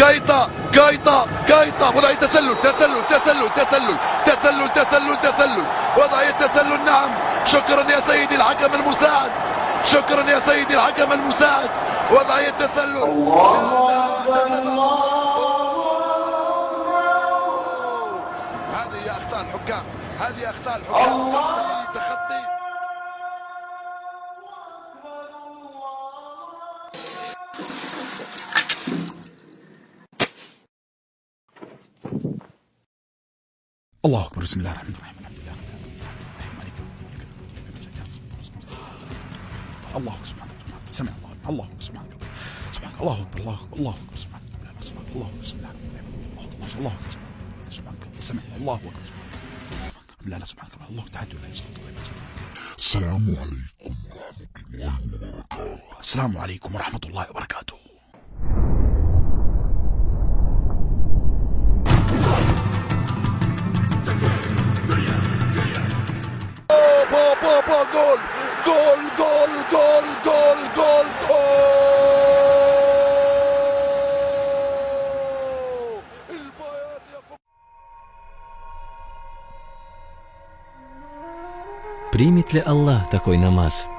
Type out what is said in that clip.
كايتا كايتا كايتا وضعية تسلل تسلل تسلل تسلل تسلل تسلل تسلل وضعية تسلل. نعم، شكرا يا سيدي الحكم المساعد، شكرا يا سيدي الحكم المساعد. وضعية تسلل. هذه أخطاء الحكام، هذه أخطاء الحكام. تخطي. الله أكبر. بسم الله الرحمن الرحيم. الحمد لله الله سبحانه وتعالى. سمع الله. الله سبحانه وتعالى. سبحانه. الله أكبر. الله أكبر. الله أكبر. سبحانه وتعالى. سبحانه. الله بسم الله الرحمن الرحيم. الله أكبر. الله أكبر. سبحانك. سمع الله أكبر. سبحانه. لا سبحانك الله تعالى لا يسقط. السلام عليكم ورحمة الله وبركاته. السلام عليكم ورحمة الله وبركاته. جول جول جول جول جول جول Primite li Allah takoj namaz